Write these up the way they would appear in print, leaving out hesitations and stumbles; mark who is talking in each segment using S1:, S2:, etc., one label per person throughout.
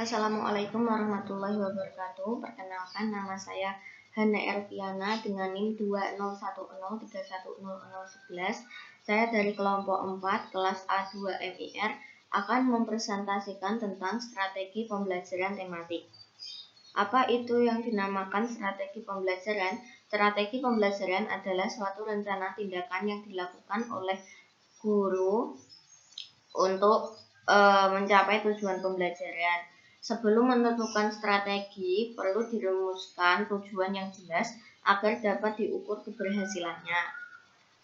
S1: Assalamualaikum warahmatullahi wabarakatuh. Perkenalkan, nama saya Hana Erviana dengan NIM 2010310011. Saya dari kelompok 4 kelas A2 MIR akan mempresentasikan tentang strategi pembelajaran tematik. Apa itu yang dinamakan strategi pembelajaran? Strategi pembelajaran adalah suatu rencana tindakan yang dilakukan oleh guru untuk mencapai tujuan pembelajaran. Sebelum menentukan strategi, perlu dirumuskan tujuan yang jelas agar dapat diukur keberhasilannya.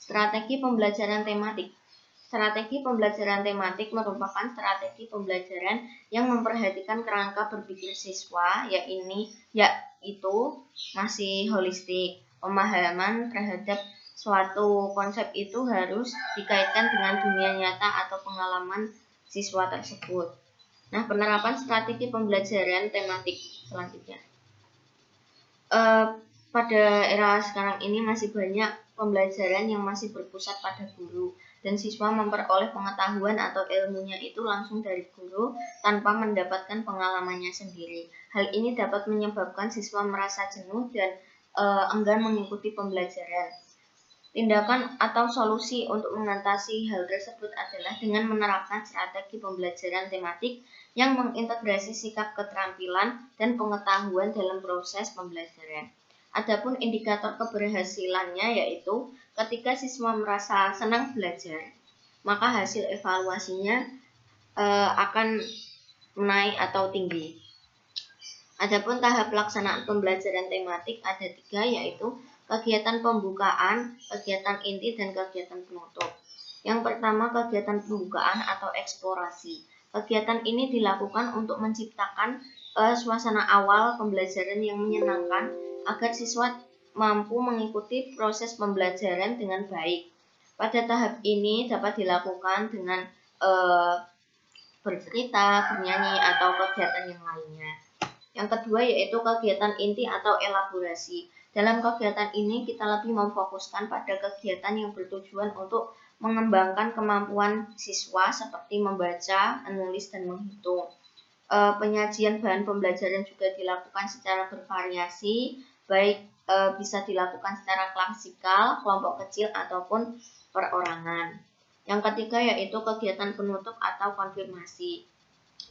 S1: Strategi pembelajaran tematik. Strategi pembelajaran tematik merupakan strategi pembelajaran yang memperhatikan kerangka berpikir siswa, yaitu masih holistik. Pemahaman terhadap suatu konsep itu harus dikaitkan dengan dunia nyata atau pengalaman siswa tersebut. Nah, penerapan strategi pembelajaran tematik selanjutnya. Pada era sekarang ini masih banyak pembelajaran yang masih berpusat pada guru dan siswa memperoleh pengetahuan atau ilmunya itu langsung dari guru tanpa mendapatkan pengalamannya sendiri. Hal ini dapat menyebabkan siswa merasa jenuh dan enggan mengikuti pembelajaran. Tindakan atau solusi untuk mengatasi hal tersebut adalah dengan menerapkan strategi pembelajaran tematik yang mengintegrasi sikap keterampilan dan pengetahuan dalam proses pembelajaran. Adapun indikator keberhasilannya yaitu ketika siswa merasa senang belajar, maka hasil evaluasinya akan naik atau tinggi. Adapun tahap pelaksanaan pembelajaran tematik ada 3, yaitu kegiatan pembukaan, kegiatan inti, dan kegiatan penutup. Yang pertama, kegiatan pembukaan atau eksplorasi. Kegiatan ini dilakukan untuk menciptakan suasana awal pembelajaran yang menyenangkan agar siswa mampu mengikuti proses pembelajaran dengan baik. Pada tahap ini dapat dilakukan dengan bercerita, bernyanyi, atau kegiatan yang lainnya. Yang kedua yaitu kegiatan inti atau elaborasi. Dalam kegiatan ini kita lebih memfokuskan pada kegiatan yang bertujuan untuk mengembangkan kemampuan siswa seperti membaca, menulis, dan menghitung. Penyajian bahan pembelajaran juga dilakukan secara bervariasi, baik bisa dilakukan secara klasikal, kelompok kecil, ataupun perorangan. Yang ketiga yaitu kegiatan penutup atau konfirmasi.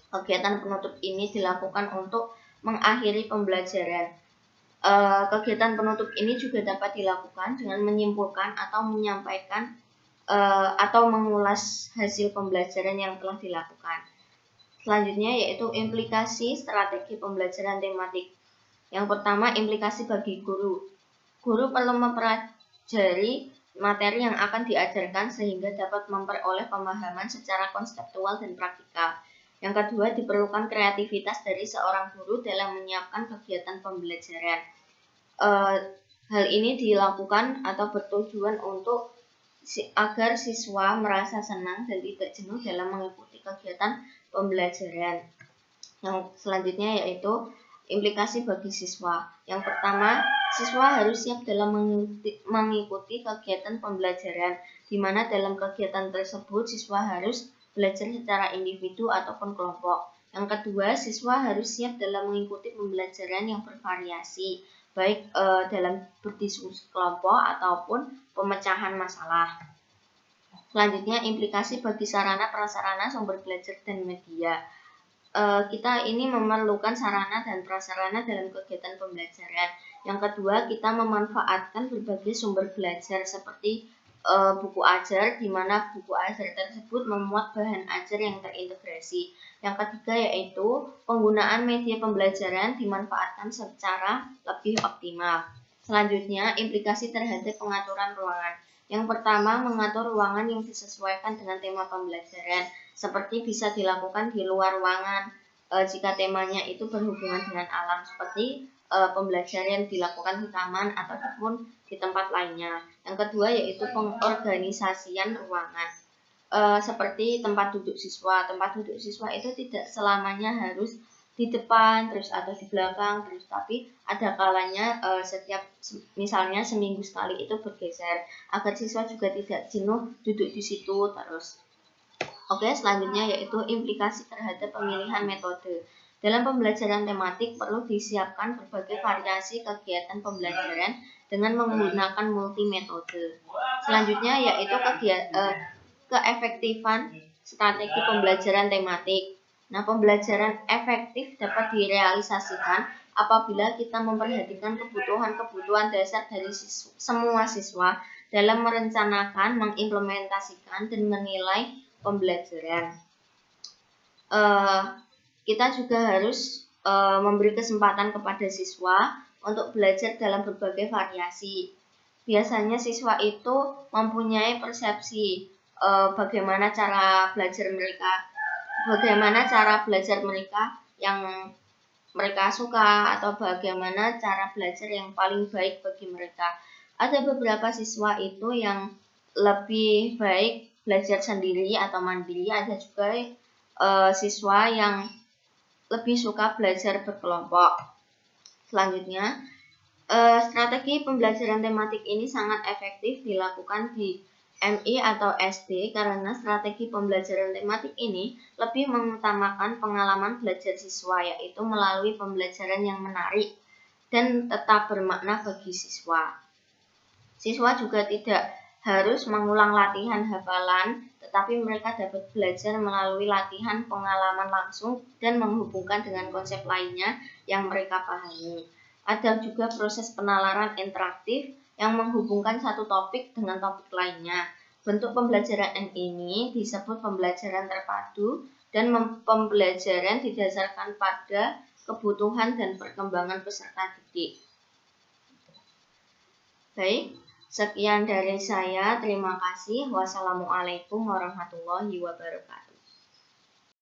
S1: Kegiatan penutup ini dilakukan untuk mengakhiri pembelajaran. Kegiatan penutup ini juga dapat dilakukan dengan menyimpulkan atau menyampaikan atau mengulas hasil pembelajaran yang telah dilakukan. Selanjutnya yaitu implikasi strategi pembelajaran tematik. Yang pertama, implikasi bagi guru. Guru perlu mempelajari materi yang akan diajarkan sehingga dapat memperoleh pemahaman secara konseptual dan praktikal. Yang kedua, diperlukan kreativitas dari seorang guru dalam menyiapkan kegiatan pembelajaran. Hal ini dilakukan atau bertujuan untuk agar siswa merasa senang dan tidak jenuh dalam mengikuti kegiatan pembelajaran. Yang selanjutnya yaitu implikasi bagi siswa. Yang pertama, siswa harus siap dalam mengikuti kegiatan pembelajaran, di mana dalam kegiatan tersebut siswa harus belajar secara individu ataupun kelompok. Yang kedua, siswa harus siap dalam mengikuti pembelajaran yang bervariasi, baik dalam berdiskusi kelompok ataupun pemecahan masalah. Selanjutnya, implikasi bagi sarana prasarana sumber belajar dan media. Kita ini memerlukan sarana dan prasarana dalam kegiatan pembelajaran. Yang kedua, kita memanfaatkan berbagai sumber belajar seperti buku ajar, di mana buku ajar tersebut memuat bahan ajar yang terintegrasi. Yang ketiga yaitu penggunaan media pembelajaran dimanfaatkan secara lebih optimal. Selanjutnya, implikasi terhadap pengaturan ruangan. Yang pertama, mengatur ruangan yang disesuaikan dengan tema pembelajaran, seperti bisa dilakukan di luar ruangan jika temanya itu berhubungan dengan alam, seperti pembelajaran dilakukan di taman ataupun di tempat lainnya. Yang kedua yaitu pengorganisasian ruangan, seperti tempat duduk siswa. Tempat duduk siswa itu tidak selamanya harus di depan terus atau di belakang terus, tapi ada kalanya setiap misalnya seminggu sekali itu bergeser agar siswa juga tidak jenuh duduk di situ terus. Oke, selanjutnya yaitu implikasi terhadap pemilihan metode. Dalam pembelajaran tematik perlu disiapkan berbagai variasi kegiatan pembelajaran dengan menggunakan multi metode. Selanjutnya yaitu keefektifan strategi pembelajaran tematik. Nah, pembelajaran efektif dapat direalisasikan apabila kita memperhatikan kebutuhan-kebutuhan dasar dari semua siswa dalam merencanakan, mengimplementasikan, dan menilai pembelajaran. Kita juga harus memberi kesempatan kepada siswa untuk belajar dalam berbagai variasi. Biasanya siswa itu mempunyai persepsi bagaimana cara belajar mereka yang mereka suka atau bagaimana cara belajar yang paling baik bagi mereka. Ada beberapa siswa itu yang lebih baik belajar sendiri atau mandiri, ada juga siswa yang lebih suka belajar berkelompok. Selanjutnya, strategi pembelajaran tematik ini sangat efektif dilakukan di MI atau SD karena strategi pembelajaran tematik ini lebih mengutamakan pengalaman belajar siswa, yaitu melalui pembelajaran yang menarik dan tetap bermakna bagi siswa. Siswa juga tidak harus mengulang latihan hafalan, tetapi mereka dapat belajar melalui latihan pengalaman langsung dan menghubungkan dengan konsep lainnya yang mereka pahami. Ada juga proses penalaran interaktif yang menghubungkan satu topik dengan topik lainnya. Bentuk pembelajaran ini disebut pembelajaran terpadu dan pembelajaran didasarkan pada kebutuhan dan perkembangan peserta didik. Baik, sekian dari saya. Terima kasih. Wassalamualaikum warahmatullahi wabarakatuh.